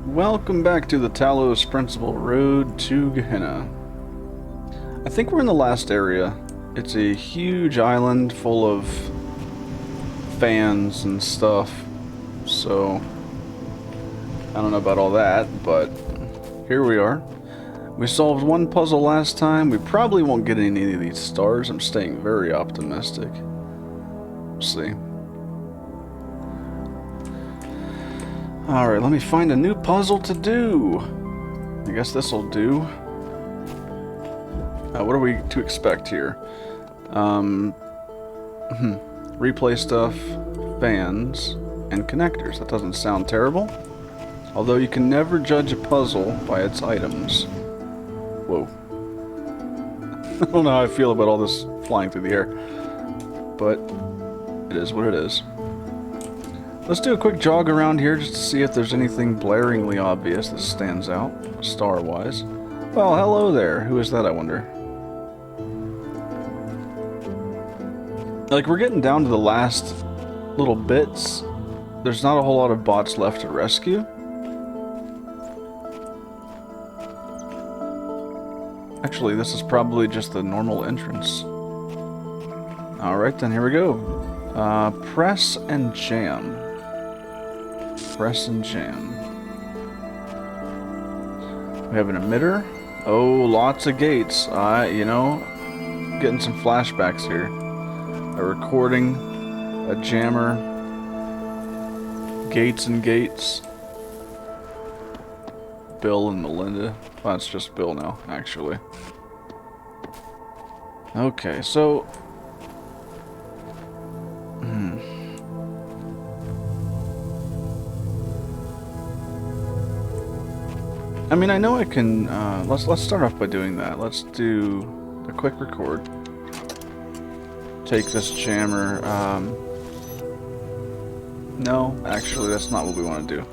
Welcome back to the Talos Principal Road to Gehenna. I think we're in the last area. It's a huge island full of fans and stuff, so I don't know about all that, but here we are. We solved one puzzle last time. We probably won't get any of these stars. I'm staying very optimistic. We'll see. Alright, let me find a new puzzle to do. I guess this'll do. What are we to expect here? Replay stuff, fans, and connectors. That doesn't sound terrible. Although you can never judge a puzzle by its items. Whoa. I don't know how I feel about all this flying through the air. But it is what it is. Let's do a quick jog around here just to see if there's anything blaringly obvious that stands out, star-wise. Well, hello there. Who is that, I wonder? Like, we're getting down to the last little bits. There's not a whole lot of bots left to rescue. Actually, this is probably just the normal entrance. Alright, then here we go. Press and jam. Press and jam. We have an emitter. Oh, lots of gates. You know, getting some flashbacks here. A recording, a jammer, gates and gates. Bill and Melinda. Well, it's just Bill now, actually. Okay, so... I mean, I know I can, let's start off by doing that. Let's do a quick record. Take this jammer, no, actually, that's not what we want to do.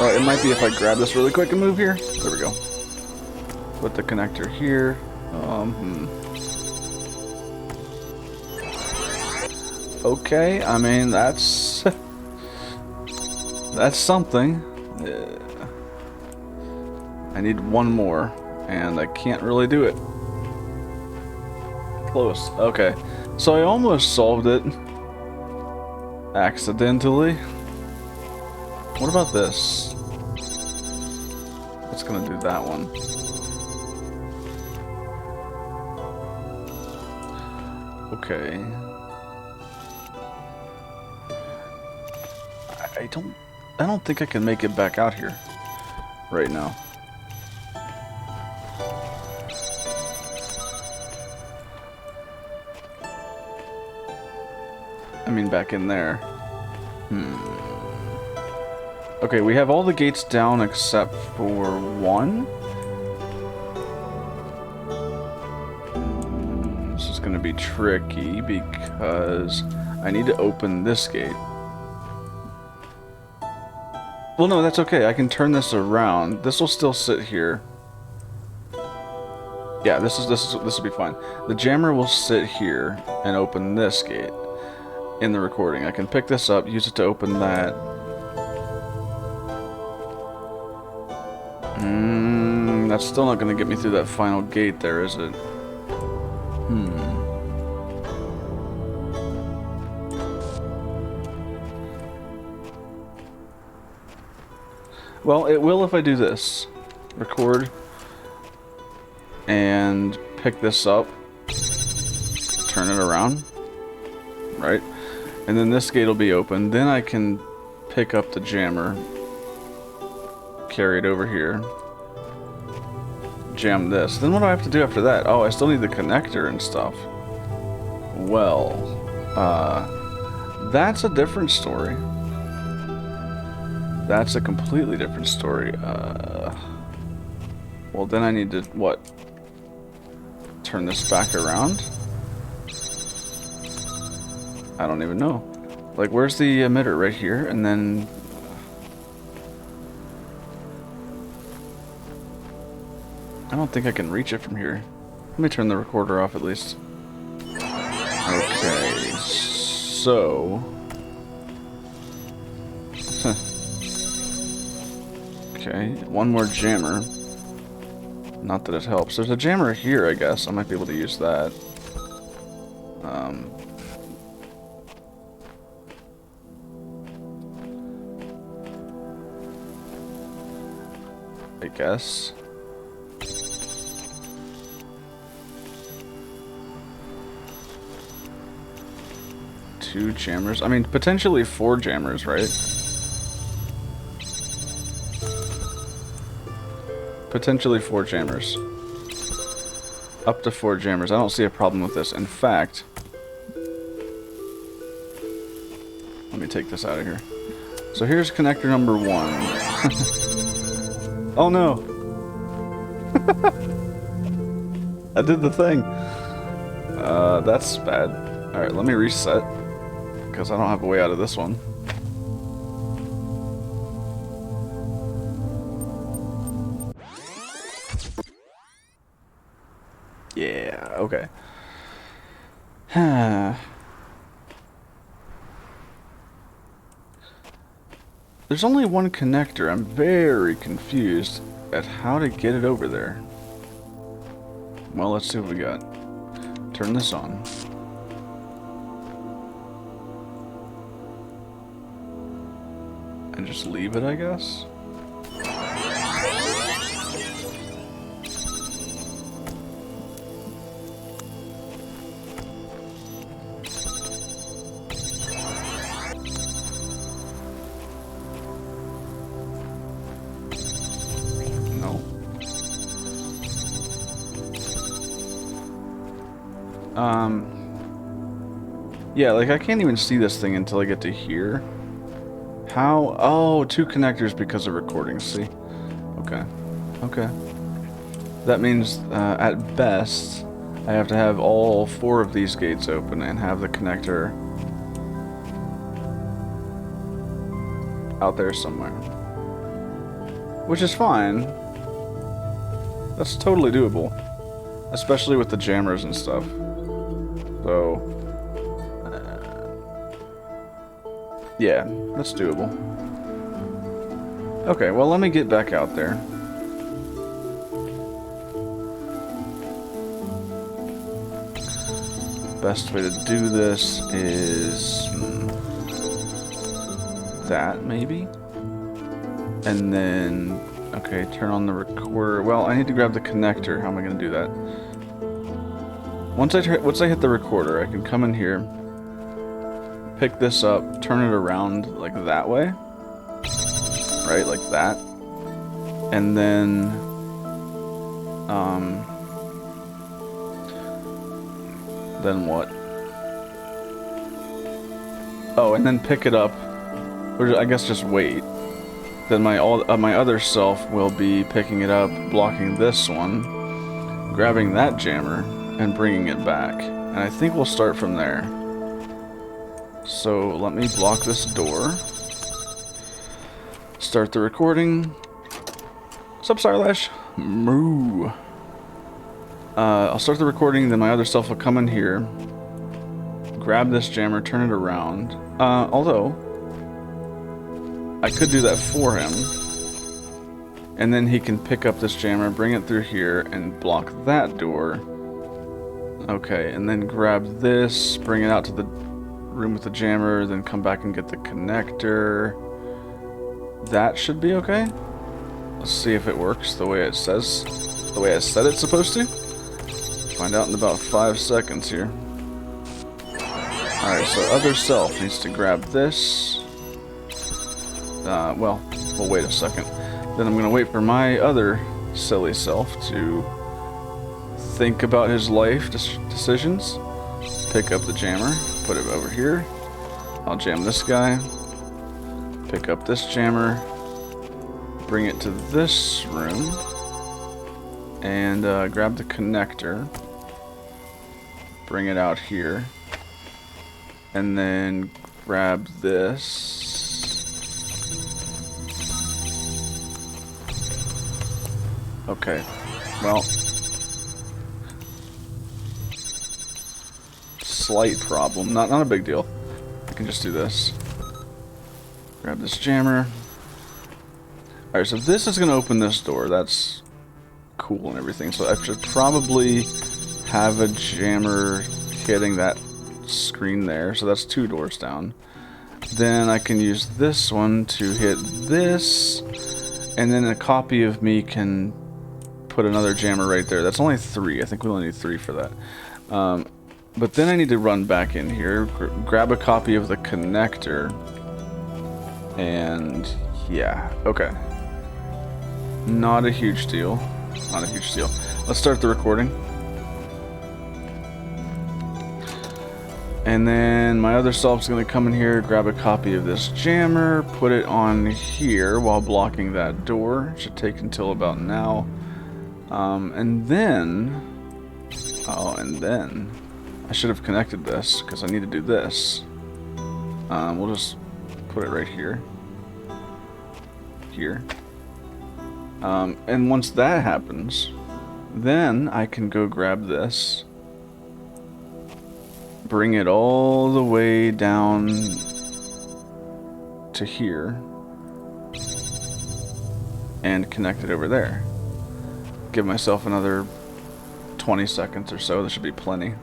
It might be if I grab this really quick and move here. There we go. Put the connector here. Okay, I mean, that's... that's something. I need one more, and I can't really do it. Close. Okay. So I almost solved it. Accidentally. What about this? It's gonna do that one. Okay. I don't think I can make it back out here right now. I mean, back in there. Okay, we have all the gates down except for one. This is gonna be tricky because I need to open this gate. Well, no, that's okay. I can turn this around. This will still sit here. Yeah, this will be fine. The jammer will sit here and open this gate in the recording. I can pick this up, use it to open that. That's still not going to get me through that final gate there, is it? Well, it will if I do this. Record. And pick this up. Turn it around. Right? And then this gate will be open. Then I can pick up the jammer. Carry it over here. Jam this. Then what do I have to do after that? Oh, I still need the connector and stuff. Well, that's a different story. That's a completely different story. Well, then I need to, what? Turn this back around? I don't even know. Like, where's the emitter? Right here, and then... I don't think I can reach it from here. Let me turn the recorder off at least. Okay, so... Okay, one more jammer. Not that it helps. There's a jammer here, I guess. I might be able to use that. I guess. Two jammers. I mean, potentially 4 jammers, right? Potentially 4 jammers. Up to 4 jammers. I don't see a problem with this. In fact, let me take this out of here. So here's connector number 1. Oh no! I did the thing. That's bad. Alright, let me reset. Because I don't have a way out of this one. Yeah, okay. There's only one connector. I'm very confused at how to get it over there. Well, let's see what we got. Turn this on. And just leave it, I guess? No. Yeah, like I can't even see this thing until I get to here. How? Oh, 2 connectors because of recording, see? Okay. Okay. That means, at best, I have to have all 4 of these gates open and have the connector out there somewhere. Which is fine. That's totally doable. Especially with the jammers and stuff. So... yeah, that's doable. Okay, well, let me get back out there. Best way to do this is... that, maybe? And then... okay, turn on the recorder. Well, I need to grab the connector. How am I going to do that? Once I hit the recorder, I can come in here, pick this up, turn it around like that way, right, like that, and then, then what? Oh, and then pick it up, or I guess just wait. Then my other self will be picking it up, blocking this one, grabbing that jammer, and bringing it back. And I think we'll start from there. So let me block this door. Start the recording. Sup, Sarlash? Moo. I'll start the recording, then my other self will come in here, grab this jammer, turn it around. Although, I could do that for him. And then he can pick up this jammer, bring it through here, and block that door. Okay, and then grab this, bring it out to the room with the jammer, then come back and get the connector. That should be okay. Let's see if it works the way it says, the way I said it's supposed to. Find out in about 5 seconds here. Alright, so other self needs to grab this. Well, we'll wait a second. Then I'm gonna wait for my other silly self to think about his life decisions. Pick up the jammer, put it over here. I'll jam this guy. Pick up this jammer. Bring it to this room. And grab the connector. Bring it out here. And then grab this. Okay, well, slight problem, not a big deal. I can just do this. Grab this jammer. Alright, so this is going to open this door. That's cool and everything. So I should probably have a jammer hitting that screen there. So that's 2 doors down. Then I can use this one to hit this. And then a copy of me can put another jammer right there. That's only 3. I think we only need 3 for that. But then I need to run back in here, grab a copy of the connector. And yeah, okay. Not a huge deal. Not a huge deal. Let's start the recording. And then my other self's going to come in here, grab a copy of this jammer, put it on here while blocking that door. It should take until about now. And then I should have connected this because I need to do this. We'll just put it right here. Here. And once that happens, then I can go grab this, bring it all the way down to here, and connect it over there. Give myself another 20 seconds or so. There should be plenty.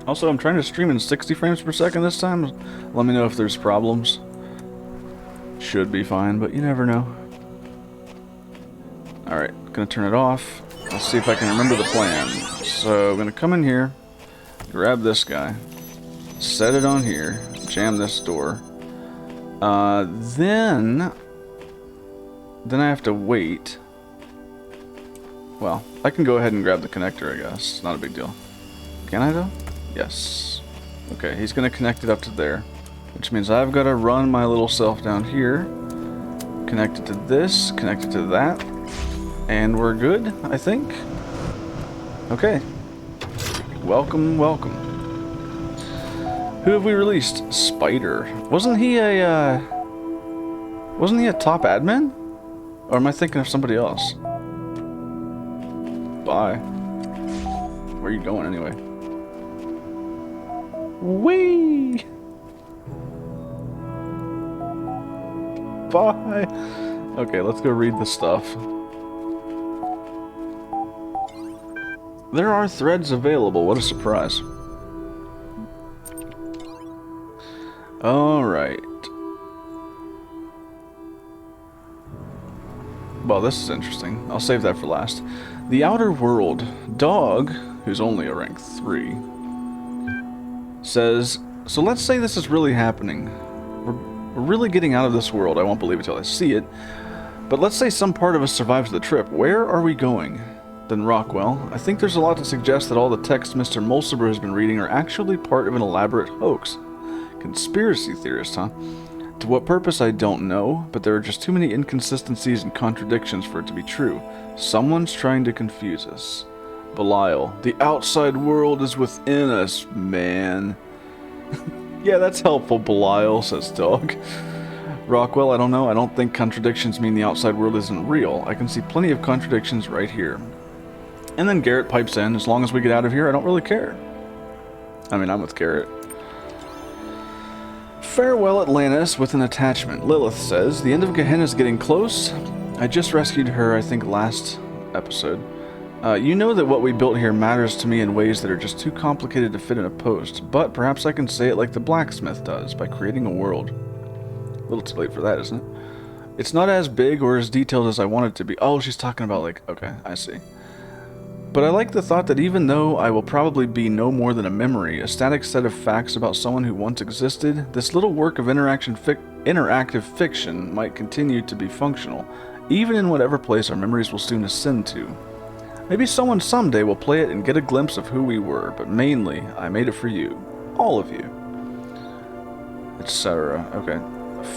Also, I'm trying to stream in 60 frames per second this time. Let me know if there's problems. Should be fine, but you never know. Alright, gonna turn it off. Let's see if I can remember the plan. So, I'm gonna come in here, grab this guy, set it on here, jam this door. Then I have to wait. Well, I can go ahead and grab the connector, I guess. Not a big deal. Can I, though? Yes. Okay, he's going to connect it up to there. Which means I've got to run my little self down here. Connect it to this, connect it to that. And we're good, I think. Okay. Welcome, welcome. Who have we released? Spider. Wasn't he a top admin? Or am I thinking of somebody else? Bye. Where are you going anyway? Whee! Bye! Okay, let's go read the stuff. There are threads available. What a surprise. Alright. Well, this is interesting. I'll save that for last. The Outer World. Dog, who's only a rank 3, says, so let's say this is really happening. We're really getting out of this world. I won't believe it till I see it. But let's say some part of us survives the trip. Where are we going? Then Rockwell, I think there's a lot to suggest that all the texts Mr. Mulciber has been reading are actually part of an elaborate hoax. Conspiracy theorist, huh? To what purpose, I don't know, but there are just too many inconsistencies and contradictions for it to be true. Someone's trying to confuse us. Belial, the outside world is within us, man. Yeah, that's helpful, Belial, says Dog. Rockwell, I don't know. I don't think contradictions mean the outside world isn't real. I can see plenty of contradictions right here. And then Garrett pipes in, as long as we get out of here, I don't really care. I mean, I'm with Garrett. Farewell, Atlantis, with an attachment. Lilith says, the end of Gehenna is getting close. I just rescued her, I think, last episode. You know that what we built here matters to me in ways that are just too complicated to fit in a post, but perhaps I can say it like the blacksmith does, by creating a world. A little too late for that, isn't it? It's not as big or as detailed as I want it to be. Oh, she's talking about, like, okay, I see. But I like the thought that even though I will probably be no more than a memory, a static set of facts about someone who once existed, this little work of interactive fiction might continue to be functional, even in whatever place our memories will soon ascend to. Maybe someone someday will play it and get a glimpse of who we were, but mainly, I made it for you. All of you. Etc. Okay.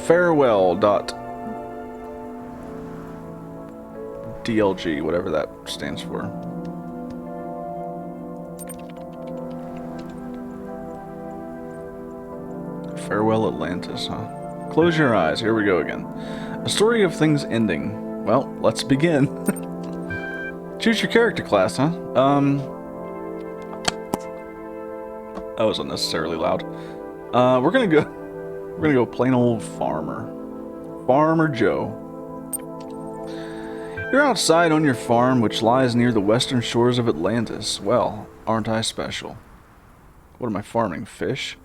Farewell.dlg, whatever that stands for. Farewell Atlantis, huh? Close your eyes, here we go again. A story of things ending. Well, let's begin. Choose your character class, huh? That was unnecessarily loud. We're gonna go. We're gonna go plain old farmer. Farmer Joe. You're outside on your farm, which lies near the western shores of Atlantis. Well, aren't I special? What am I farming? Fish?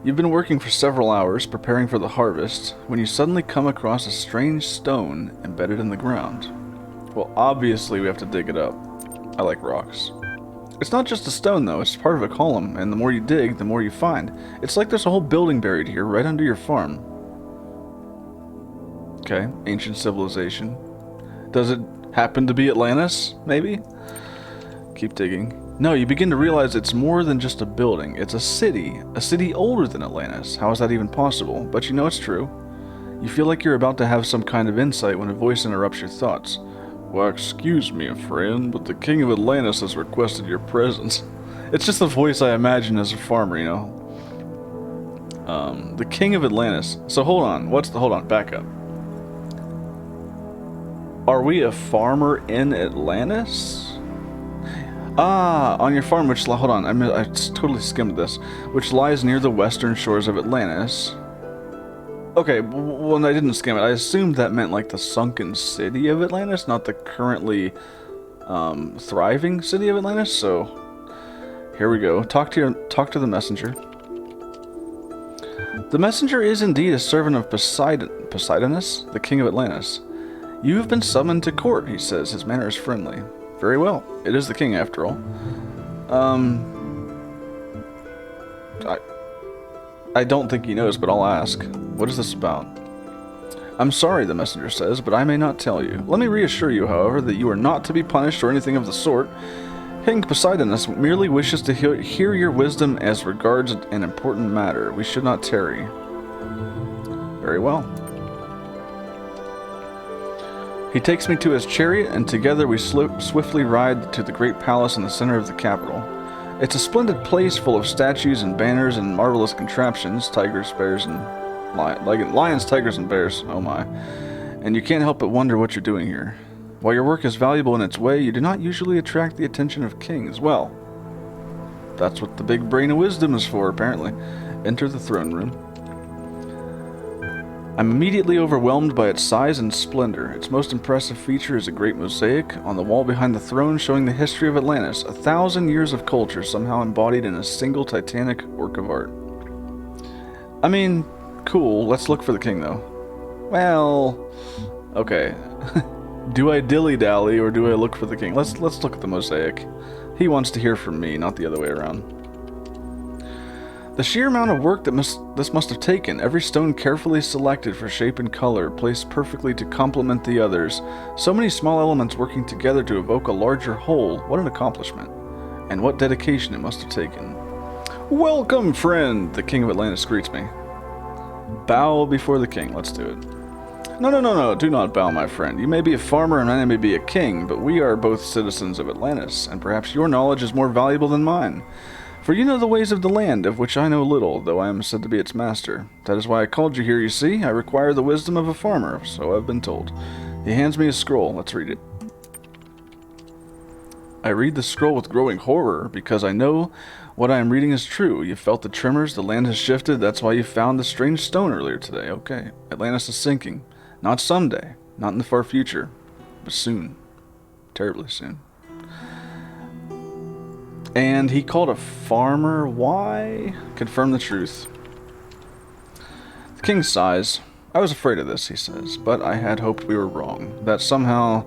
You've been working for several hours, preparing for the harvest, when you suddenly come across a strange stone embedded in the ground. Well, obviously we have to dig it up. I like rocks. It's not just a stone, though. It's part of a column, and the more you dig, the more you find. It's like there's a whole building buried here, right under your farm. Okay, ancient civilization. Does it happen to be Atlantis, maybe? Keep digging. No, you begin to realize it's more than just a building. It's a city older than Atlantis. How is that even possible? But you know it's true. You feel like you're about to have some kind of insight when a voice interrupts your thoughts. Well, excuse me, friend, but the King of Atlantis has requested your presence. It's just the voice I imagine as a farmer, you know. The King of Atlantis. So hold on, hold on, back up. Are we a farmer in Atlantis? Ah, on your farm, which, hold on, I totally skimmed this, which lies near the western shores of Atlantis. Okay, well, I didn't skim it. I assumed that meant like the sunken city of Atlantis, not the currently thriving city of Atlantis. So here we go. Talk to the messenger. The messenger is indeed a servant of Poseidonus, the king of Atlantis. You have been summoned to court, he says. His manner is friendly. Very well. It is the king, after all. I don't think he knows, but I'll ask. What is this about? I'm sorry, the messenger says, but I may not tell you. Let me reassure you, however, that you are not to be punished or anything of the sort. King Poseidonus merely wishes to hear your wisdom as regards an important matter. We should not tarry. Very well. He takes me to his chariot, and together we swiftly ride to the great palace in the center of the capital. It's a splendid place full of statues and banners and marvelous contraptions, tigers, bears, and lions, tigers, and bears. Oh my. And you can't help but wonder what you're doing here. While your work is valuable in its way, you do not usually attract the attention of kings. Well, that's what the big brain of wisdom is for, apparently. Enter the throne room. I'm immediately overwhelmed by its size and splendor. Its most impressive feature is a great mosaic on the wall behind the throne showing the history of Atlantis, 1,000 years of culture somehow embodied in a single titanic work of art. I mean, cool. Let's look for the king, though. Well, okay. Do I dilly-dally or do I look for the king? Let's look at the mosaic. He wants to hear from me, not the other way around. The sheer amount of work that this must have taken, every stone carefully selected for shape and color, placed perfectly to complement the others, so many small elements working together to evoke a larger whole. What an accomplishment. And what dedication it must have taken. Welcome, friend, the King of Atlantis greets me. Bow before the king. Let's do it. No, do not bow, my friend. You may be a farmer and I may be a king, but we are both citizens of Atlantis, and perhaps your knowledge is more valuable than mine. For you know the ways of the land, of which I know little, though I am said to be its master. That is why I called you here, you see. I require the wisdom of a farmer, so I've been told. He hands me a scroll. Let's read it. I read the scroll with growing horror, because I know what I am reading is true. You felt the tremors, the land has shifted, that's why you found the strange stone earlier today. Okay. Atlantis is sinking. Not someday, not in the far future, but soon. Terribly soon. And he called a farmer. Why? Confirm the truth. The king sighs. I was afraid of this, he says, but I had hoped we were wrong. That somehow...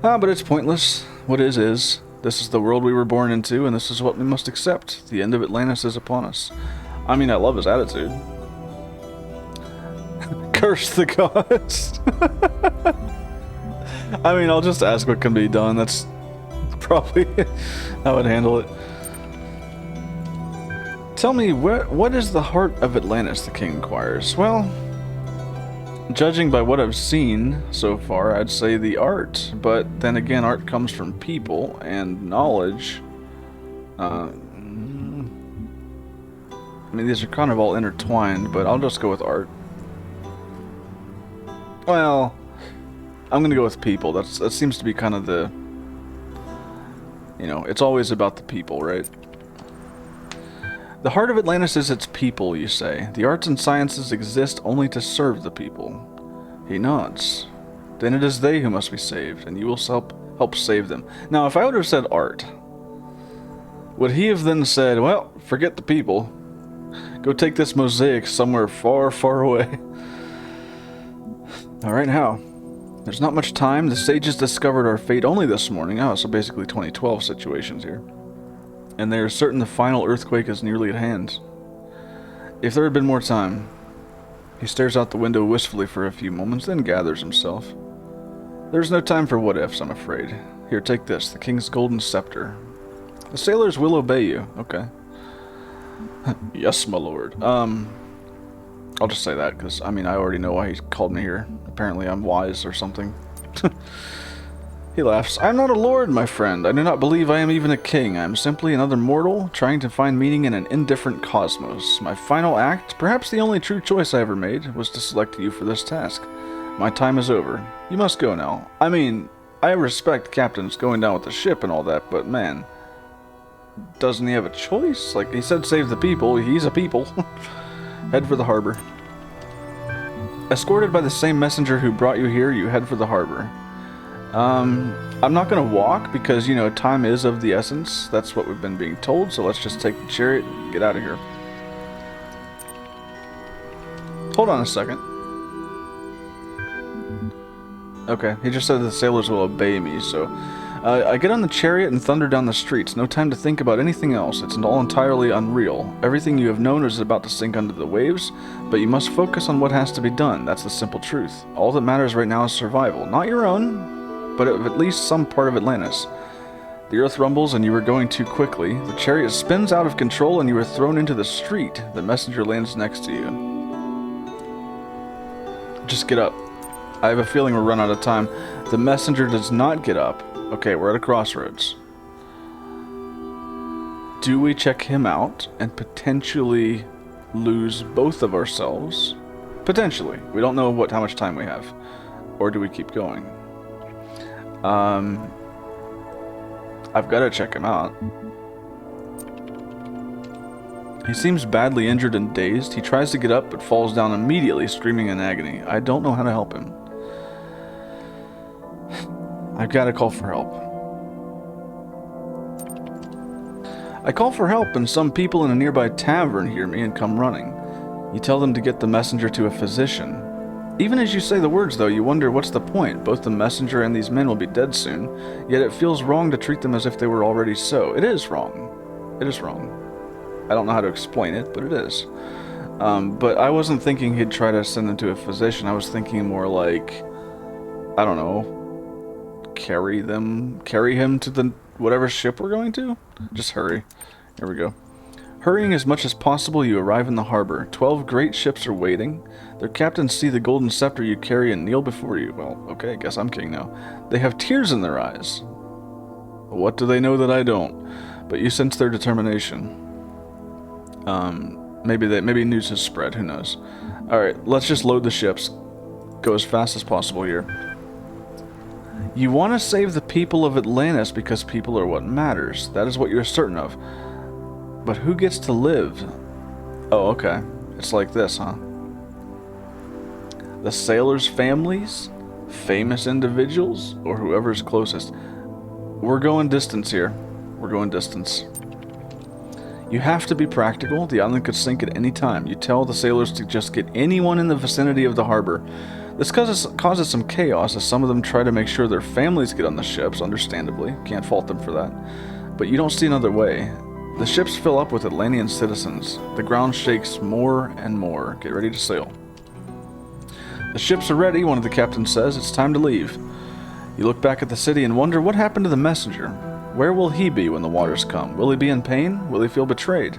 but it's pointless. What is. This is the world we were born into, and this is what we must accept. The end of Atlantis is upon us. I mean, I love his attitude. Curse the gods. I mean, I'll just ask what can be done. That's probably how I'd handle it. Tell me, what is the heart of Atlantis, the king inquires. Well, judging by what I've seen so far, I'd say the art. But then again, art comes from people, and knowledge... I mean, these are kind of all intertwined, but I'll just go with art. Well, I'm gonna go with people. That seems to be kind of the... You know, it's always about the people, right? The heart of Atlantis is its people, you say. The arts and sciences exist only to serve the people. He nods. Then it is they who must be saved, and you will help save them. Now, if I would have said art, would he have then said, well, forget the people. Go take this mosaic somewhere far, far away. Alright, how? There's not much time. The sages discovered our fate only this morning. Oh, so basically 2012 situations here. And they are certain the final earthquake is nearly at hand. If there had been more time... He stares out the window wistfully for a few moments, then gathers himself. There's no time for what-ifs, I'm afraid. Here, take this, the king's golden scepter. The sailors will obey you. Okay. Yes, my lord. I'll just say that, because, I mean, I already know why he called me here. Apparently I'm wise or something. He laughs. I am not a lord, my friend. I do not believe I am even a king. I am simply another mortal, trying to find meaning in an indifferent cosmos. My final act, perhaps the only true choice I ever made, was to select you for this task. My time is over. You must go now. I mean, I respect captains going down with the ship and all that, but man, doesn't he have a choice? Like, he said save the people. He's a people. Head for the harbor. Escorted by the same messenger who brought you here, you head for the harbor. I'm not gonna walk because, you know, time is of the essence. That's what we've been being told, so let's just take the chariot and get out of here. Hold on a second. Okay, he just said the sailors will obey me, so... I get on the chariot and thunder down the streets. No time to think about anything else. It's all entirely unreal. Everything you have known is about to sink under the waves, but you must focus on what has to be done. That's the simple truth. All that matters right now is survival. Not your own, but of at least some part of Atlantis. The earth rumbles and you are going too quickly. The chariot spins out of control and you are thrown into the street. The messenger lands next to you. Just get up. I have a feeling we'll run out of time. The messenger does not get up. Okay, we're at a crossroads. Do we check him out and potentially lose both of ourselves? Potentially. We don't know how much time we have. Or do we keep going? I've got to check him out. He seems badly injured and dazed. He tries to get up but falls down immediately, screaming in agony. I don't know how to help him. I've got to call for help. I call for help and some people in a nearby tavern hear me and come running. You tell them to get the messenger to a physician. Even as you say the words, though, you wonder what's the point. Both the messenger and these men will be dead soon, yet it feels wrong to treat them as if they were already so. It is wrong. It is wrong. I don't know how to explain it, but it is. But I wasn't thinking he'd try to send them to a physician. I was thinking more like, I don't know, carry him to the whatever ship we're going to? Just hurry. Here we go. Hurrying as much as possible, you arrive in the harbor. 12 great ships are waiting. Their captains see the golden scepter you carry and kneel before you. Well, okay, I guess I'm king now. They have tears in their eyes. What do they know that I don't? But you sense their determination. Maybe news has spread, who knows. Alright, let's just load the ships. Go as fast as possible here. You want to save the people of Atlantis because people are what matters. That is what you're certain of. But who gets to live? Oh, okay. It's like this, huh? The sailors' families? Famous individuals? Or whoever's closest? We're going distance here. We're going distance. You have to be practical. The island could sink at any time. You tell the sailors to just get anyone in the vicinity of the harbor. This causes some chaos as some of them try to make sure their families get on the ships, understandably. Can't fault them for that. But you don't see another way. The ships fill up with Atlantean citizens. The ground shakes more and more. Get ready to sail. The ships are ready, one of the captains says. It's time to leave. You look back at the city and wonder what happened to the messenger. Where will he be when the waters come? Will he be in pain? Will he feel betrayed?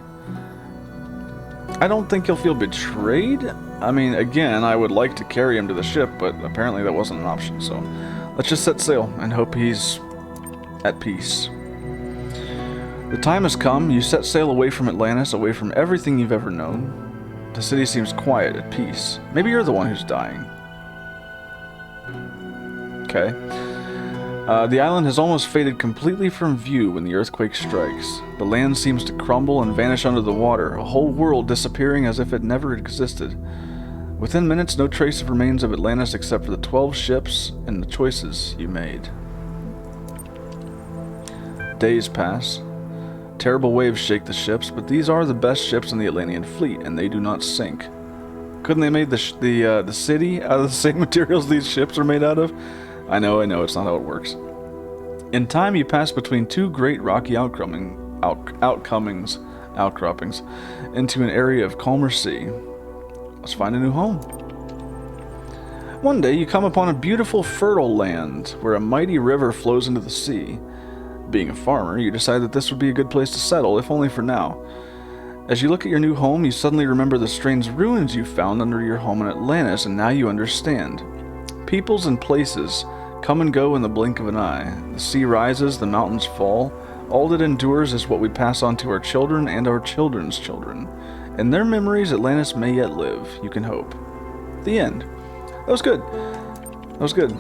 I don't think he'll feel betrayed. I mean, again, I would like to carry him to the ship, but apparently that wasn't an option, so let's just set sail and hope he's at peace. The time has come. You set sail away from Atlantis, away from everything you've ever known. The city seems quiet, at peace. Maybe you're the one who's dying. Okay. The island has almost faded completely from view when the earthquake strikes. The land seems to crumble and vanish under the water, a whole world disappearing as if it never existed. Within minutes, no trace remains of Atlantis except for the 12 ships and the choices you made. Days pass. Terrible waves shake the ships, but these are the best ships in the Atlantean fleet, and they do not sink. Couldn't they have made the city out of the same materials these ships are made out of? I know, it's not how it works. In time, you pass between two great rocky outcroppings into an area of calmer sea. Let's find a new home. One day, you come upon a beautiful, fertile land where a mighty river flows into the sea. Being a farmer, you decide that this would be a good place to settle, if only for now. As you look at your new home, you suddenly remember the strange ruins you found under your home in Atlantis, and now you understand. Peoples and places come and go in the blink of an eye. The sea rises, the mountains fall. All that endures is what we pass on to our children and our children's children. In their memories, Atlantis may yet live. You can hope. The end. That was good. That was good.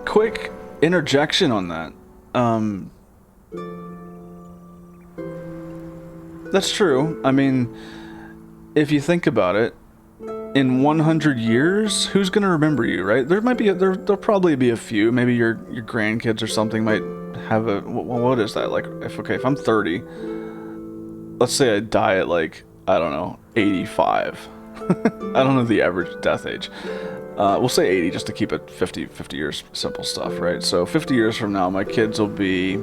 Quick interjection on that. That's true. I mean, if you think about it, in 100 years, who's gonna remember you, right? There'll probably be a few. Maybe your grandkids or something might have a. What is that? Like, if I'm 30, let's say I die at like, I don't know, 85. I don't know the average death age. We'll say 80 just to keep it 50 years, simple stuff, right? So 50 years from now, my kids will be,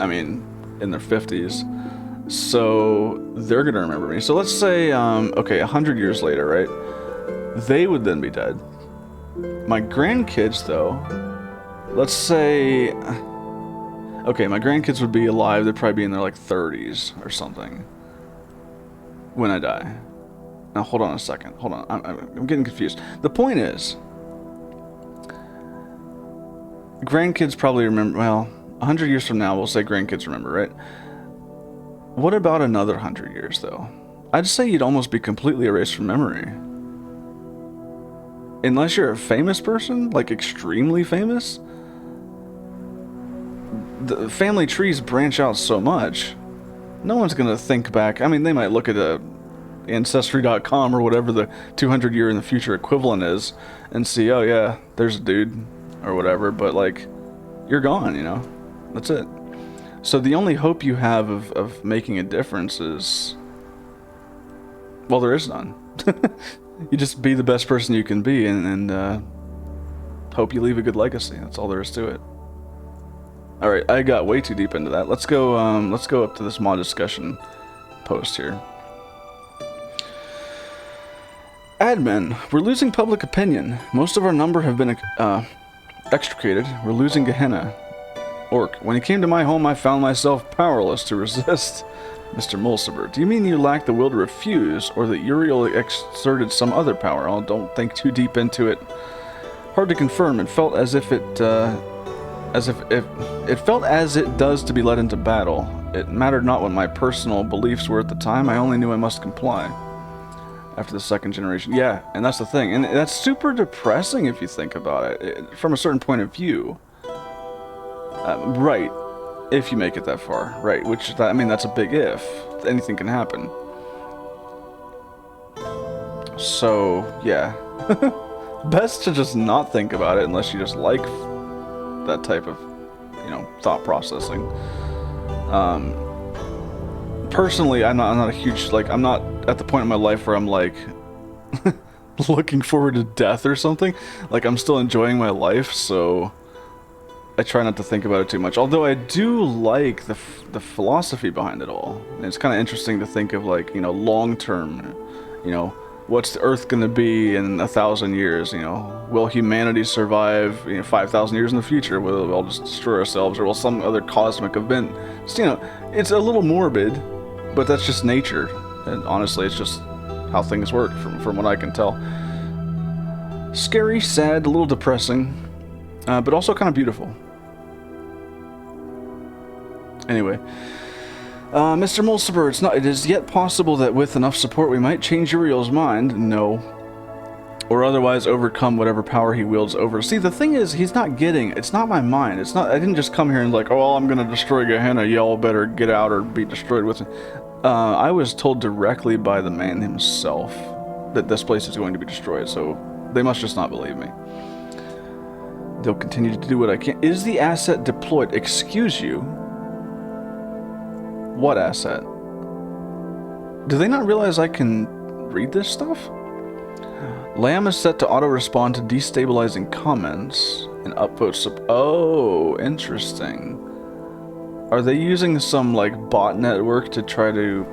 I mean, in their 50s. So they're going to remember me. So let's say, okay, 100 years later, right? They would then be dead. My grandkids, though, let's say, okay, my grandkids would be alive. They'd probably be in their like 30s or something when I die. Now, hold on a second. Hold on. I'm getting confused. The point is, grandkids probably remember, well, 100 years from now, we'll say grandkids remember, right? What about another 100 years, though? I'd say you'd almost be completely erased from memory. Unless you're a famous person, like extremely famous. The family trees branch out so much, no one's going to think back. I mean, they might look at Ancestry.com or whatever the 200 year in the future equivalent is and see, oh yeah, there's a dude or whatever, but like, you're gone, you know? That's it. So the only hope you have of making a difference is, well, there is none. You just be the best person you can be and hope you leave a good legacy. That's all there is to it. Alright, I got way too deep into that. Let's go up to this mod discussion post here. Admin, we're losing public opinion. Most of our number have been extricated. We're losing Gehenna. Orc, when he came to my home, I found myself powerless to resist. Mr. Mulciber, do you mean you lack the will to refuse, or that Uriel exerted some other power? Oh, don't think too deep into it. Hard to confirm. It felt as if it felt as it does to be led into battle. It mattered not what my personal beliefs were at the time. I only knew I must comply. After the second generation, yeah, and that's the thing, and that's super depressing if you think about it from a certain point of view. Right, if you make it that far, right? Which, I mean, that's a big if. Anything can happen. So, yeah. Best to just not think about it unless you just like that type of, you know, thought processing. Personally, I'm not a huge, like, I'm not at the point in my life where I'm, like, looking forward to death or something. Like, I'm still enjoying my life, so I try not to think about it too much. Although I do like the philosophy behind it all. And it's kind of interesting to think of, like, you know, long-term, you know, what's the Earth going to be in 1,000 years, you know? Will humanity survive, you know, 5,000 years in the future? Will we all just destroy ourselves? Or will some other cosmic event... Just, you know, it's a little morbid, but that's just nature. And honestly, it's just how things work, from what I can tell. Scary, sad, a little depressing, but also kind of beautiful. Anyway, Mr. Mulciber, it is yet possible that with enough support we might change Uriel's mind. No. or otherwise overcome whatever power he wields over. See, the thing is, he's not getting, it's not my mind. It's not, I didn't just come here and like, oh, I'm gonna destroy Gehenna, y'all better get out or be destroyed with it. I was told directly by the man himself that this place is going to be destroyed, so they must just not believe me. They'll continue to do what I can. Is the asset deployed? Excuse you? What asset? Do they not realize I can read this stuff? Lamb is set to auto-respond to destabilizing comments and upvote oh, interesting. Are they using some, like, bot network to try to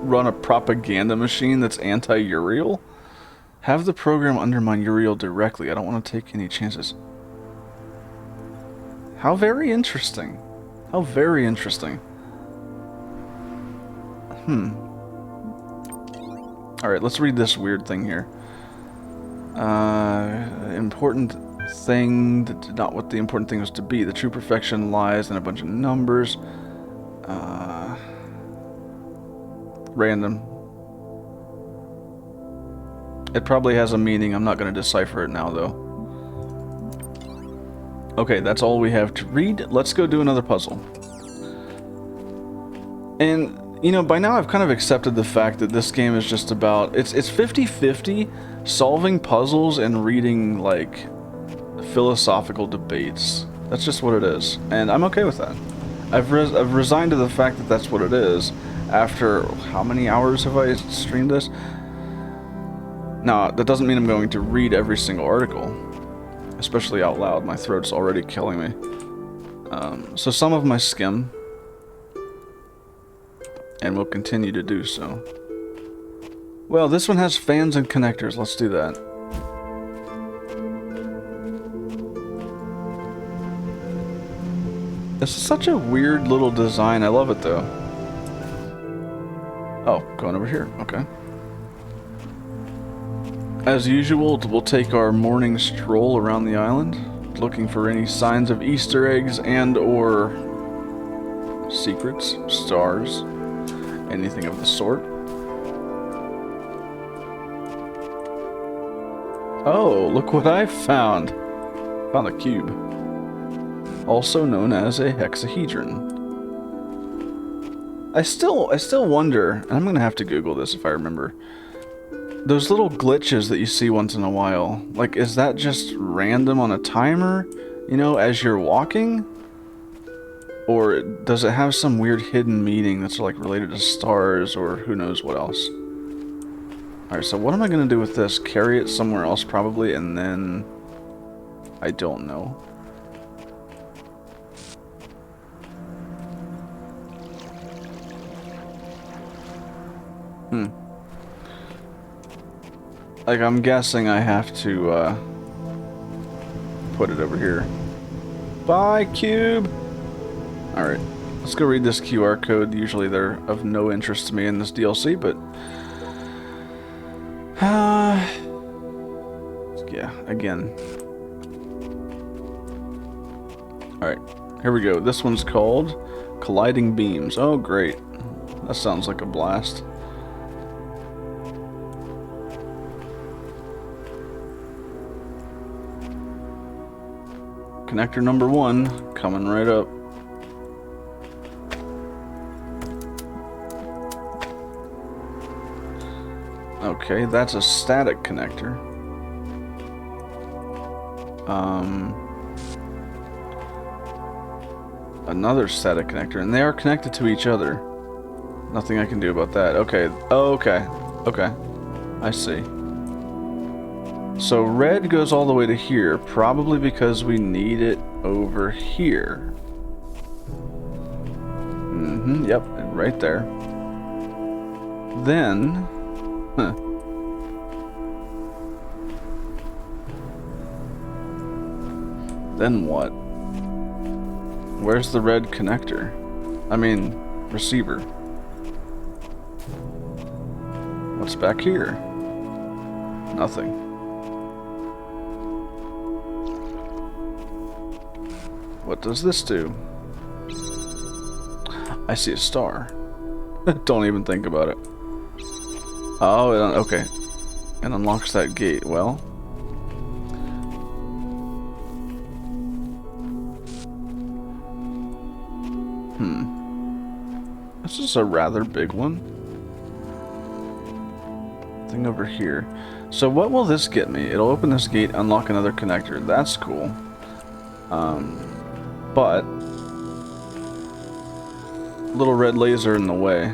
run a propaganda machine that's anti-Uriel? Have the program undermine Uriel directly. I don't want to take any chances. How very interesting. How very interesting. Alright, let's read this weird thing here. Important thing, not what the important thing was to be. The true perfection lies in a bunch of numbers. Random. It probably has a meaning. I'm not going to decipher it now, though. Okay, that's all we have to read. Let's go do another puzzle. And, you know, by now I've kind of accepted the fact that this game is just about... It's 50-50 solving puzzles and reading, like, philosophical debates. That's just what it is. And I'm okay with that. I've resigned to the fact that that's what it is. After how many hours have I streamed this? Now, that doesn't mean I'm going to read every single article, especially out loud. My throat's already killing me. So some of my skim, and we'll continue to do so. Well, this one has fans and connectors. Let's do that. This is such a weird little design. I love it, though. Oh, going over here. Okay. As usual, we'll take our morning stroll around the island, looking for any signs of Easter eggs and or secrets, stars, anything of the sort. Oh, look what I found! Found a cube. Also known as a hexahedron. I still wonder, and I'm gonna have to Google this if I remember. Those little glitches that you see once in a while, like, is that just random on a timer, you know, as you're walking? Or does it have some weird hidden meaning that's, like, related to stars or who knows what else? Alright, so what am I gonna do with this? Carry it somewhere else probably, and then... I don't know. Like, I'm guessing I have to, put it over here. Bye, cube! Alright, let's go read this QR code. Usually they're of no interest to me in this DLC, but... yeah, again. Alright, here we go. This one's called Colliding Beams. Oh, great. That sounds like a blast. Connector number 1, coming right up. Okay, that's a static connector. Another static connector, and they are connected to each other. Nothing I can do about that. Okay, oh, okay, okay. I see. So red goes all the way to here, probably because we need it over here. Yep, right there. Then, then what? Where's the red connector? I mean, receiver. What's back here? Nothing. What does this do? I see a star. Don't even think about it. Oh, okay. and unlocks that gate. Well, this is a rather big one. Thing over here. So what will this get me? It'll open this gate, unlock another connector. That's cool. But little red laser in the way,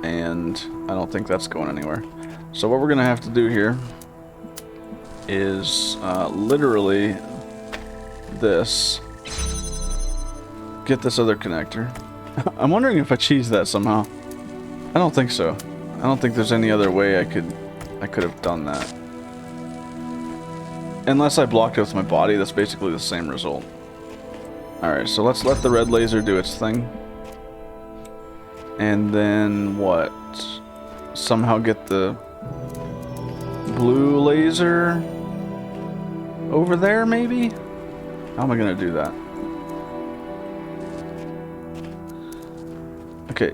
and I don't think that's going anywhere. So what we're gonna have to do here is literally this. Get this other connector. I'm wondering if I cheesed that somehow. I don't think so. I don't think there's any other way I could have done that. Unless I blocked it with my body, that's basically the same result. Alright, so let's let the red laser do its thing. And then what? Somehow get the blue laser over there, maybe? How am I gonna do that? Okay,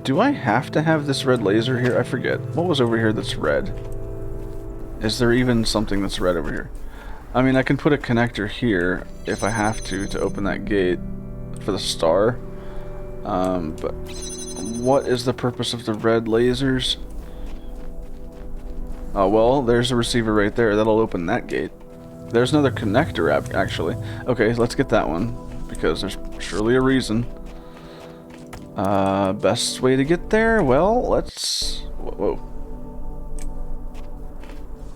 do I have to have this red laser here? I forget. What was over here that's red? Is there even something that's red over here? I mean, I can put a connector here if I have to open that gate for the star. But what is the purpose of the red lasers? Oh, well, there's a receiver right there. That'll open that gate. There's another connector, actually. Okay, let's get that one, because there's surely a reason. Best way to get there? Well, let's... Whoa.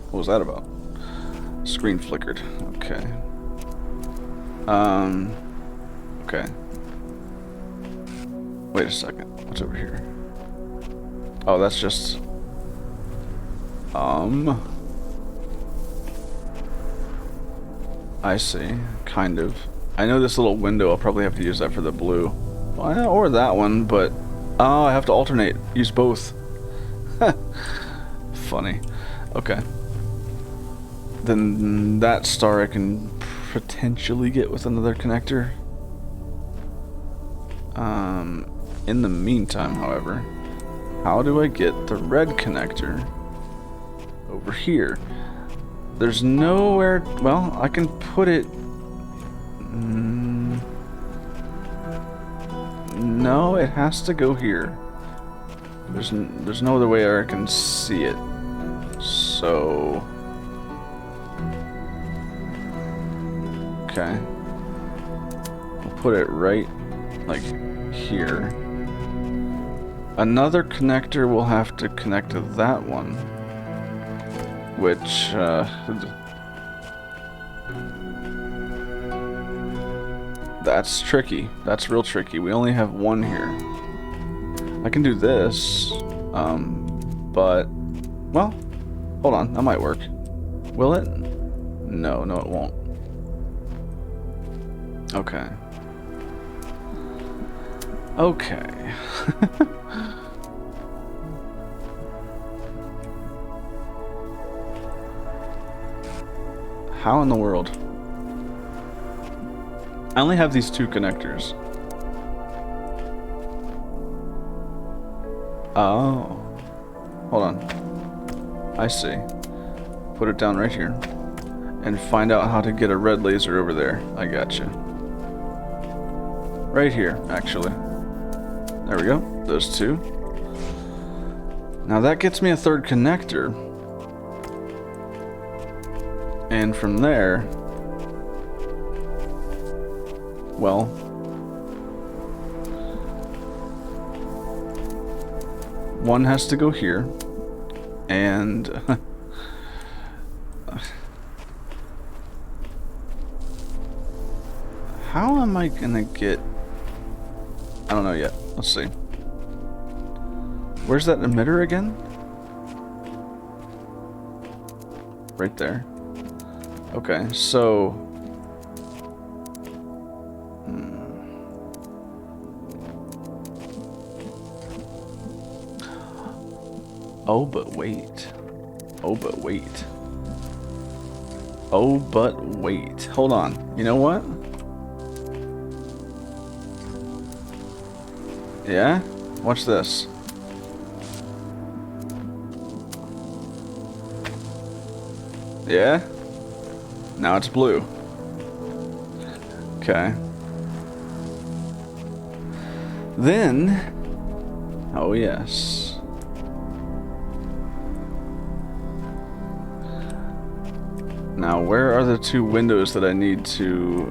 What was that about? Screen flickered. Okay. Okay. Wait a second. What's over here? Oh, that's just... I see. Kind of. I know this little window, I'll probably have to use that for the blue. Well, or that one, but... Oh, I have to alternate. Use both. Funny. Okay. Then that star I can potentially get with another connector. In the meantime, however, how do I get the red connector over here? There's nowhere... Well, I can put it... No, it has to go here. There's no other way I can see it. So... Okay. We'll put it right, like, here. Another connector will have to connect to that one. Which, that's tricky. That's real tricky. We only have one here. I can do this, but... Well, hold on. That might work. Will it? No, it won't. Okay. Okay. How in the world? I only have these two connectors. Oh. Hold on. I see. Put it down right here. And find out how to get a red laser over there. I gotcha. Right here, actually. There we go. Those two. Now that gets me a third connector. And from there... Well... One has to go here. And... How am I gonna get... I don't know yet. Let's see. Where's that emitter again? Right there. Okay, so... Oh, but wait. Oh, but wait. Oh, but wait. Hold on. You know what? Yeah? Watch this. Yeah? Now it's blue. Okay. Then... Oh, yes. Now, where are the two windows that I need to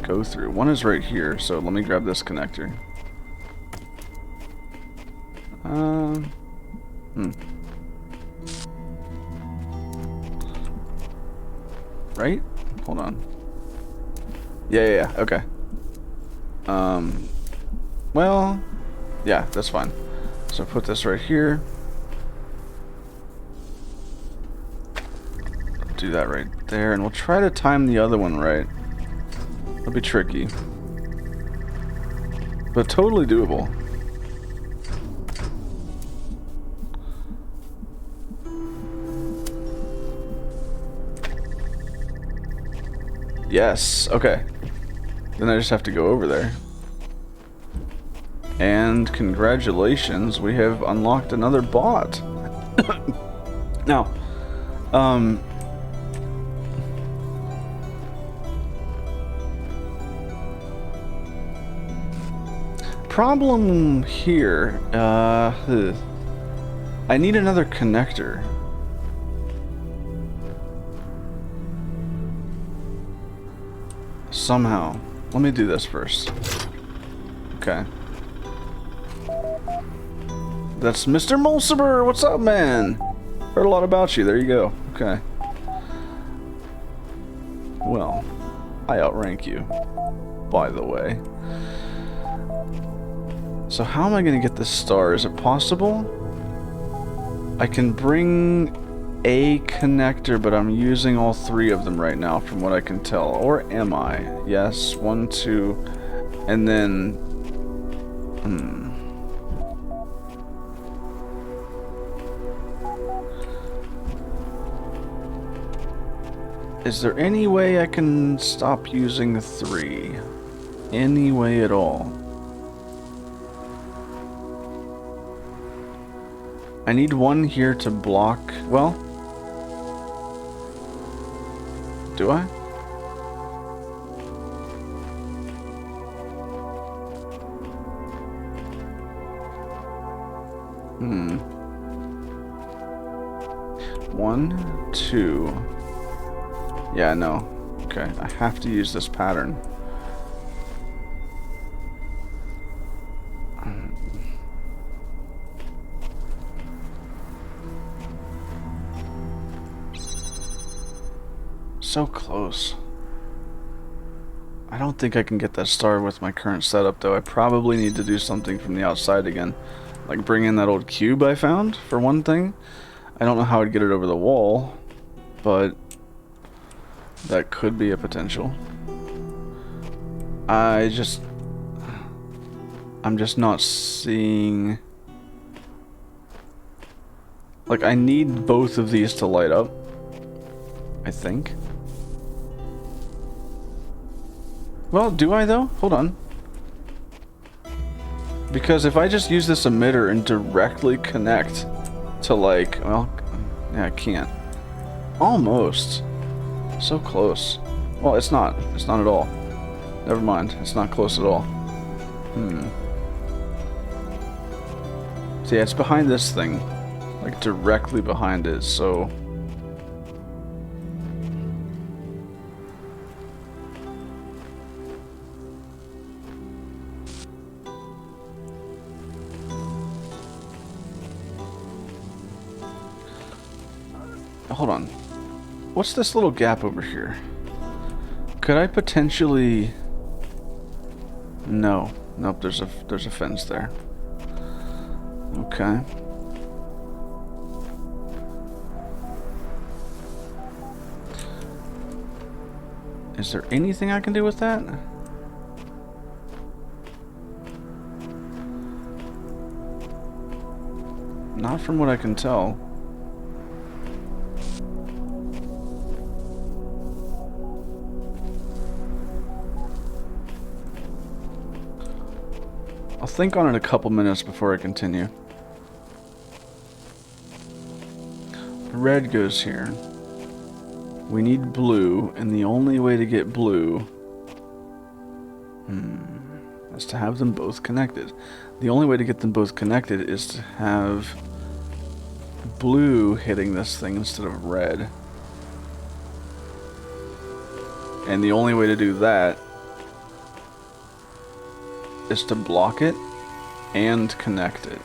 go through? One is right here, so let me grab this connector. Right? Hold on. Yeah, okay. Well, yeah, that's fine. So put this right here. Do that right there, and we'll try to time the other one right. It'll be tricky, but totally doable. Yes, okay. Then I just have to go over there. And congratulations, we have unlocked another bot. Now, problem here, I need another connector. Somehow. Let me do this first. Okay. That's Mr. Mulciber! What's up, man? Heard a lot about you. There you go. Okay. Well, I outrank you, by the way. So how am I going to get this star? Is it possible? I can bring a connector, but I'm using all three of them right now from what I can tell. Or am I? Yes, 1, 2, and then... Is there any way I can stop using the 3? Any way at all? I need one here to block... Well... Do I? One, two... Yeah, no. Okay, I have to use this pattern. So close. I don't think I can get that star with my current setup, though. I probably need to do something from the outside again. Like bring in that old cube I found, for one thing. I don't know how I'd get it over the wall, but... that could be a potential. I'm just not seeing... Like, I need both of these to light up, I think. Well, do I though? Hold on. Because if I just use this emitter and directly connect to, like, well, yeah, I can't. Almost. So close. Well, it's not. It's not at all. Never mind. It's not close at all. See, it's behind this thing. Like, directly behind it, so... Hold on. What's this little gap over here? Could I potentially... No. Nope, there's a fence there. Okay. Is there anything I can do with that? Not from what I can tell. I'll think on it a couple minutes before I continue. Red goes here. We need blue, and the only way to get blue is to have them both connected. The only way to get them both connected is to have blue hitting this thing instead of red. And the only way to do that is to block it and connect it.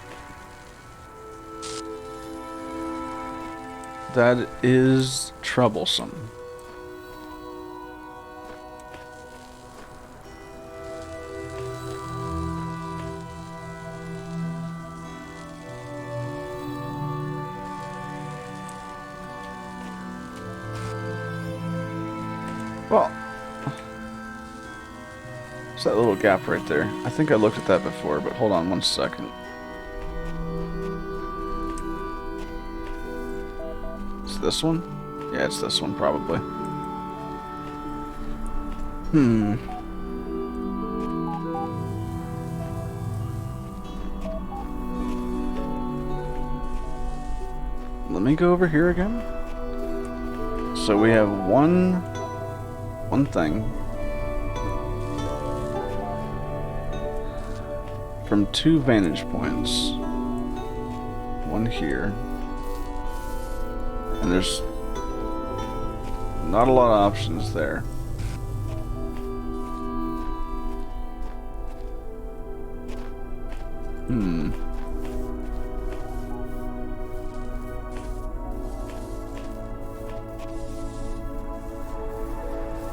That is troublesome. Well, there's that little gap right there. I think I looked at that before, but hold on one second. It's this one? Yeah, it's this one probably. Let me go over here again. So we have one thing from 2 vantage points. One here. And there's not a lot of options there.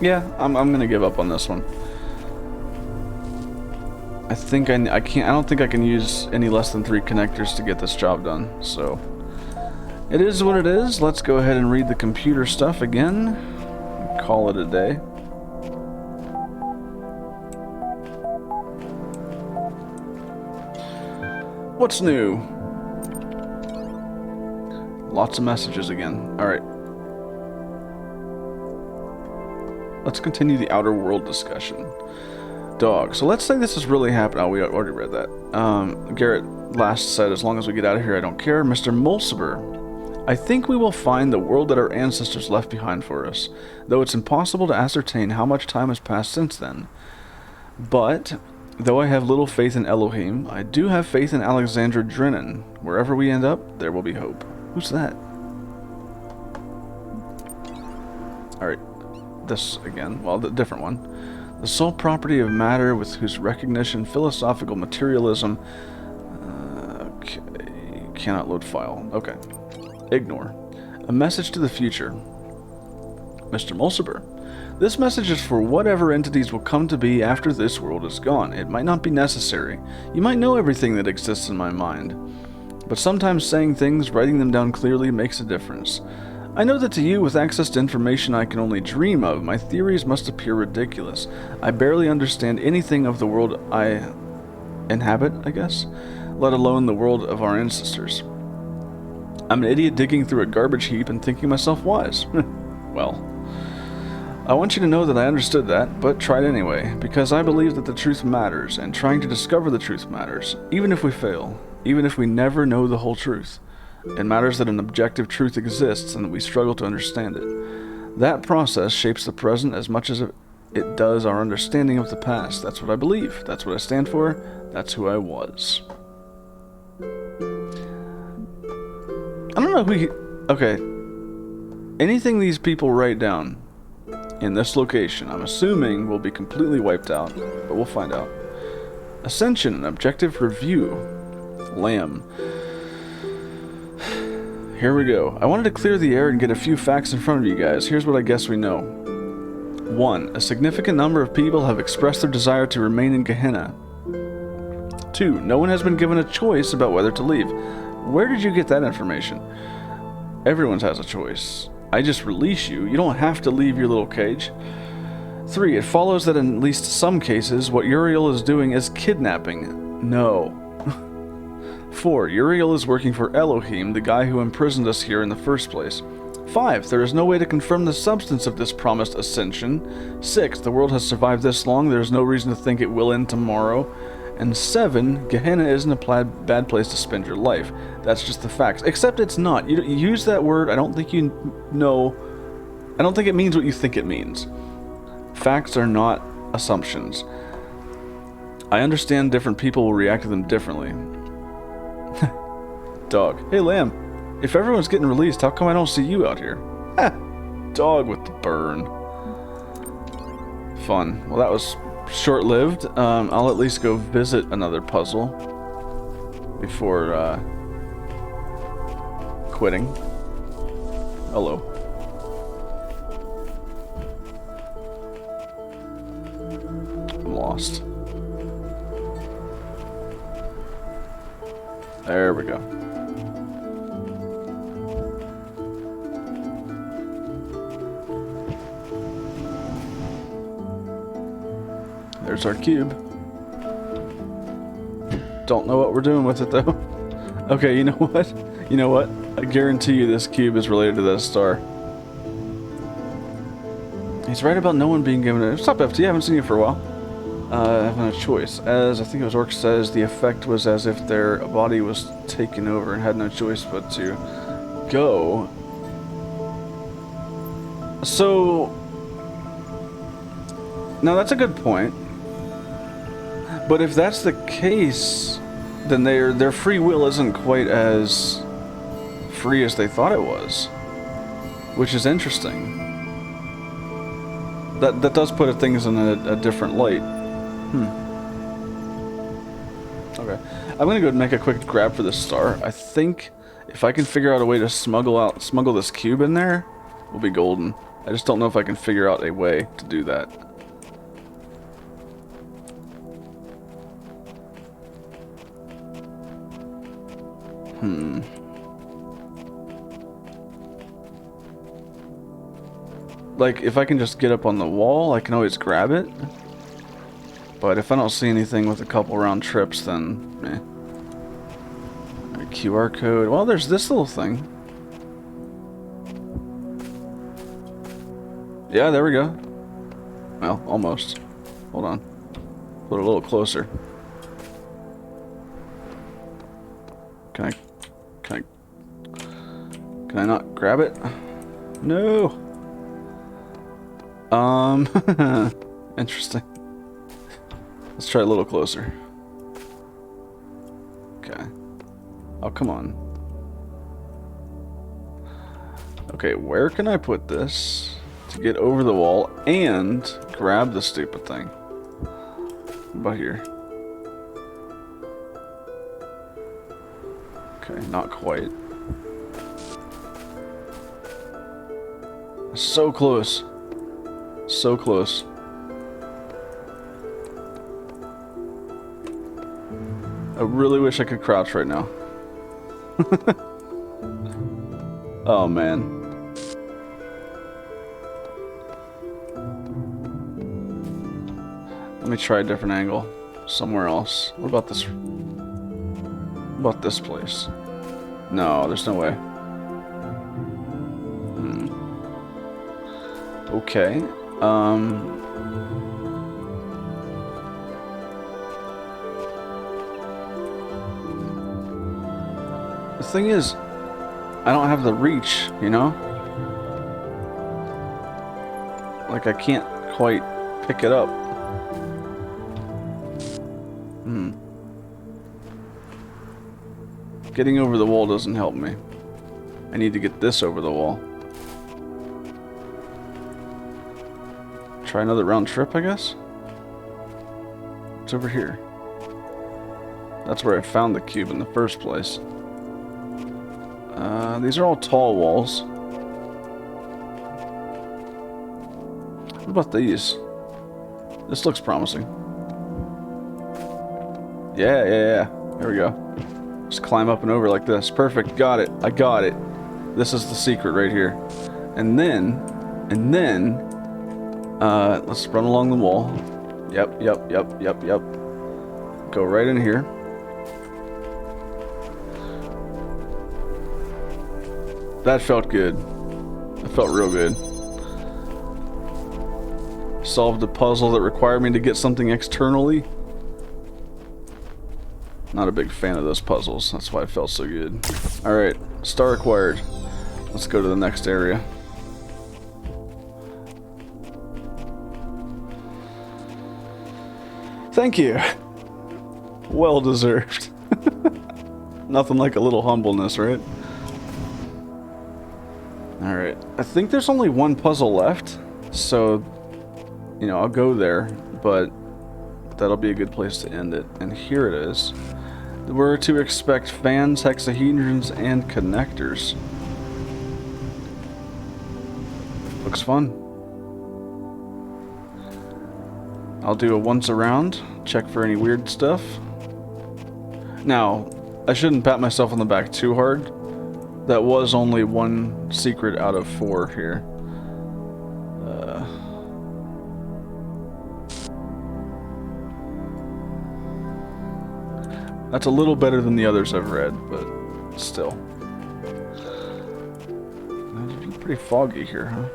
Yeah, I'm gonna give up on this one. I think I don't think I can use any less than 3 connectors to get this job done, so it is what it is. Let's go ahead and read the computer stuff again and call it a day. What's new? Lots of messages again. Alright. Let's continue the outer world discussion. Dog. So let's say this is really happening. Oh, we already read that. Garrett last said, as long as we get out of here, I don't care. Mr. Mulciber. I think we will find the world that our ancestors left behind for us, though it's impossible to ascertain how much time has passed since then. But, though I have little faith in Elohim, I do have faith in Alexandra Drennan. Wherever we end up, there will be hope. Who's that? Alright. This again, well, the different one. The sole property of matter with whose recognition philosophical materialism okay, cannot load file. Okay. Ignore. A message to the future. Mr. Mulciber. This message is for whatever entities will come to be after this world is gone. It might not be necessary. You might know everything that exists in my mind. But sometimes saying things, writing them down clearly, makes a difference. I know that to you, with access to information I can only dream of, my theories must appear ridiculous. I barely understand anything of the world I inhabit, I guess, let alone the world of our ancestors. I'm an idiot digging through a garbage heap and thinking myself wise. Well, I want you to know that I understood that, but tried anyway, because I believe that the truth matters, and trying to discover the truth matters, even if we fail, even if we never know the whole truth. It matters that an objective truth exists and that we struggle to understand it. That process shapes the present as much as it does our understanding of the past. That's what I believe. That's what I stand for. That's who I was. I don't know who okay. Anything these people write down in this location, I'm assuming will be completely wiped out, but we'll find out. Ascension, an objective review. Lamb. Here we go. I wanted to clear the air and get a few facts in front of you guys. Here's what I guess we know. 1. A significant number of people have expressed their desire to remain in Gehenna. 2. No one has been given a choice about whether to leave. Where did you get that information? Everyone has a choice. I just release you. You don't have to leave your little cage. 3. It follows that in at least some cases, what Uriel is doing is kidnapping. No. 4. Uriel is working for Elohim, the guy who imprisoned us here in the first place. 5. There is no way to confirm the substance of this promised ascension. 6. The world has survived this long, there is no reason to think it will end tomorrow. And 7. Gehenna isn't a bad place to spend your life. That's just the facts. Except it's not. You use that word, I don't think you know I don't think it means what you think it means. Facts are not assumptions. I understand different people will react to them differently. Dog. Hey, Lamb. If everyone's getting released, how come I don't see you out here? Ha! Dog with the burn. Fun. Well, that was short-lived. I'll at least go visit another puzzle before quitting. Hello. I'm lost. There we go. There's our cube. Don't know what we're doing with it though. Okay, you know what? You know what? I guarantee you this cube is related to that star. He's right about no one being given a... Stop, FT, I haven't seen you for a while. Having a choice. As I think it was Orc says, the effect was as if their body was taken over and had no choice but to go. So... Now that's a good point. But if that's the case, then their free will isn't quite as free as they thought it was. Which is interesting. That does put things in a different light. Okay. I'm gonna go and make a quick grab for this star. I think if I can figure out a way to smuggle this cube in there, we'll be golden. I just don't know if I can figure out a way to do that. Like, if I can just get up on the wall, I can always grab it. But if I don't see anything with a couple round trips, then eh. A QR code. Well, there's this little thing. Yeah, there we go. Well, almost. Hold on. Put it a little closer. Can I not grab it? No. Interesting. Let's try a little closer. Okay. Oh, come on. Okay, where can I put this to get over the wall and grab the stupid thing? About here. Okay, not quite. So close. So close. I really wish I could crouch right now. Oh man. Let me try a different angle. Somewhere else. What about this? What about this place? No, there's no way. Okay. The thing is, I don't have the reach, you know? Like, I can't quite pick it up. Getting over the wall doesn't help me. I need to get this over the wall. Try another round trip, I guess? It's over here. That's where I found the cube in the first place. These are all tall walls. What about these? This looks promising. Yeah. There we go. Just climb up and over like this. Perfect. Got it. I got it. This is the secret right here. And then... let's run along the wall. Yep. Go right in here. That felt good. That felt real good. Solved a puzzle that required me to get something externally. Not a big fan of those puzzles. That's why it felt so good. Alright, star acquired. Let's go to the next area. Thank you. Well deserved. Nothing like a little humbleness, right? Alright, I think there's only one puzzle left, so, you know, I'll go there, but that'll be a good place to end it. And here it is. We're to expect fans, hexahedrons, and connectors. Looks fun. I'll do a once around, check for any weird stuff. Now, I shouldn't pat myself on the back too hard. That was only one secret out of 4 here. That's a little better than the others I've read, but still. It's pretty foggy here, huh?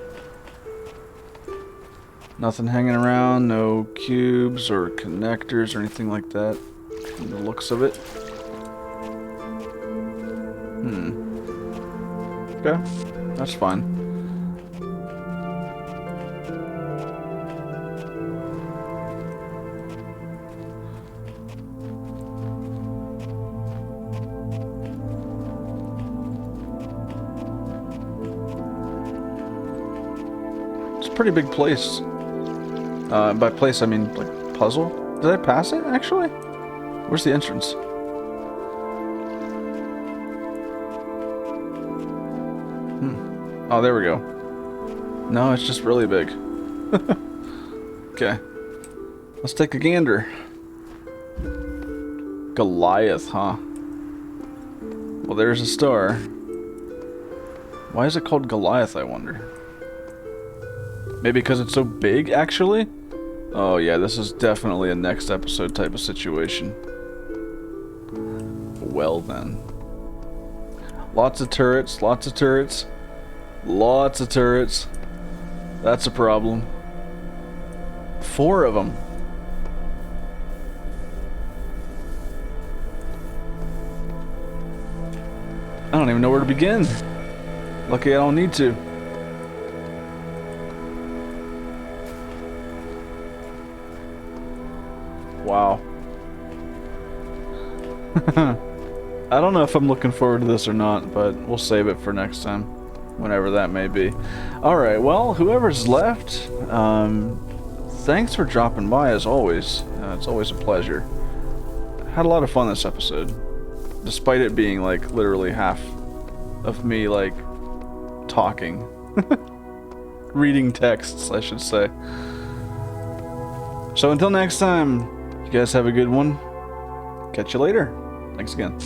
Nothing hanging around, no cubes or connectors or anything like that, from the looks of it. Okay, that's fine. It's a pretty big place. By place, I mean, like, puzzle? Did I pass it, actually? Where's the entrance? Oh, there we go. No, it's just really big. Okay. Let's take a gander. Goliath, huh? Well, there's a star. Why is it called Goliath, I wonder? Maybe because it's so big, actually? Oh yeah, this is definitely a next episode type of situation. Well then. Lots of turrets, lots of turrets. Lots of turrets. That's a problem. 4 of them. I don't even know where to begin. Lucky I don't need to. Wow. I don't know if I'm looking forward to this or not, but we'll save it for next time. Whenever that may be. Alright, well, whoever's left, thanks for dropping by as always. It's always a pleasure. Had a lot of fun this episode. Despite it being, like, literally half of me, like, talking. Reading texts, I should say. So until next time, you guys have a good one. Catch you later. Thanks again.